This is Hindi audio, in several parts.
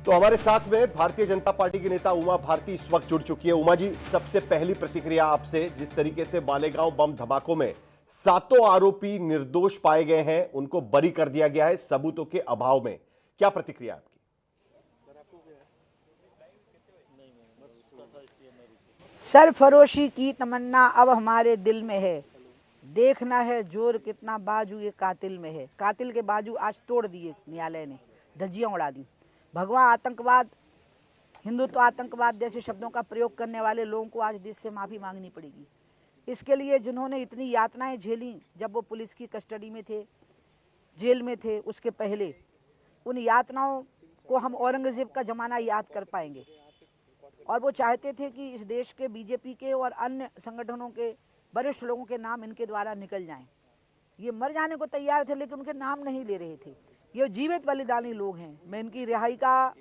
तो हमारे साथ में भारतीय जनता पार्टी की नेता उमा भारती इस वक्त जुड़ चुकी है। उमा जी, सबसे पहली प्रतिक्रिया आपसे, जिस तरीके से मालेगांव बम धमाकों में 7 आरोपी निर्दोष पाए गए हैं, उनको बरी कर दिया गया है सबूतों के अभाव में, क्या प्रतिक्रिया आपकी? सरफरोशी की तमन्ना अब हमारे दिल में है। देखना है जोर कितना बाजू ये कातिल में है। कातिल के बाजू आज तोड़ दिए न्यायालय ने, धज्जियां उड़ा दी। भगवा आतंकवाद, हिंदुत्व आतंकवाद जैसे शब्दों का प्रयोग करने वाले लोगों को आज देश से माफ़ी मांगनी पड़ेगी। इसके लिए जिन्होंने इतनी यातनाएं झेली जब वो पुलिस की कस्टडी में थे, जेल में थे, उसके पहले उन यातनाओं को हम औरंगज़ेब का ज़माना याद कर पाएंगे। और वो चाहते थे कि इस देश के बीजेपी के और अन्य संगठनों के वरिष्ठ लोगों के नाम इनके द्वारा निकल जाएं। ये मर जाने को तैयार थे लेकिन उनके नाम नहीं ले रहे थे। ये जीवित बलिदानी लोग हैं। मैं इनकी रिहाई का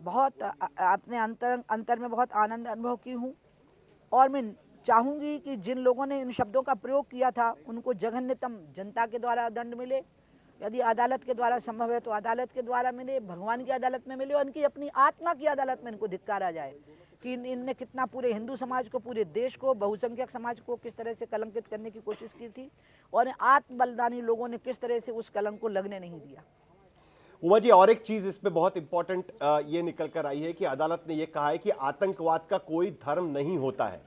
बहुत अपने अंतर में बहुत आनंद अनुभव की हूँ। और मैं चाहूँगी कि जिन लोगों ने इन शब्दों का प्रयोग किया था उनको जघन्यतम जनता के द्वारा दंड मिले। यदि अदालत के द्वारा संभव है तो अदालत के द्वारा मिले, भगवान की अदालत में मिले, और इनकी अपनी आत्मा की अदालत में इनको धिक्कारा जाए कि इनने कितना पूरे हिंदू समाज को, पूरे देश को, बहुसंख्यक समाज को किस तरह से कलंकित करने की कोशिश की थी और आत्म बलिदानी लोगों ने किस तरह से उस कलंक को लगने नहीं दिया। उमा जी, और एक चीज इसमें बहुत इंपॉर्टेंट ये निकल कर आई है कि अदालत ने यह कहा है कि आतंकवाद का कोई धर्म नहीं होता है।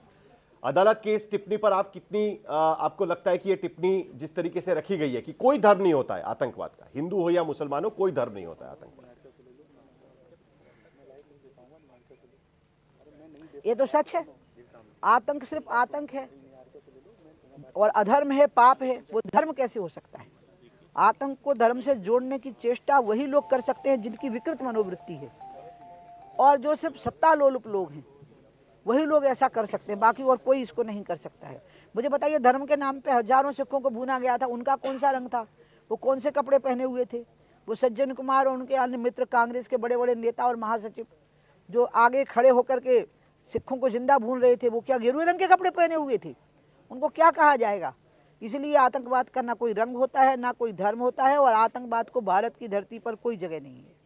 अदालत की इस टिप्पणी पर आप कितनी आपको लगता है कि ये टिप्पणी जिस तरीके से रखी गई है कि कोई धर्म नहीं होता है आतंकवाद का, हिंदू हो या मुसलमान हो, कोई धर्म नहीं होता है आतंकवाद? ये तो सच है। आतंक सिर्फ आतंक है और अधर्म है, पाप है। वो धर्म कैसे हो सकता है? आतंक को धर्म से जोड़ने की चेष्टा वही लोग कर सकते हैं जिनकी विकृत मनोवृत्ति है, और जो सिर्फ सत्ता लोलुप लोग हैं वही लोग ऐसा कर सकते हैं, बाकी और कोई इसको नहीं कर सकता है। मुझे बताइए, धर्म के नाम पे हजारों सिखों को भूना गया था, उनका कौन सा रंग था? वो कौन से कपड़े पहने हुए थे? वो सज्जन कुमार और उनके अन्य मित्र, कांग्रेस के बड़े बड़े नेता और महासचिव जो आगे खड़े होकर के सिखों को जिंदा भून रहे थे, वो क्या गेरुए रंग के कपड़े पहने हुए थे? उनको क्या कहा जाएगा? इसलिए आतंकवाद का ना कोई रंग होता है, ना कोई धर्म होता है, और आतंकवाद को भारत की धरती पर कोई जगह नहीं है।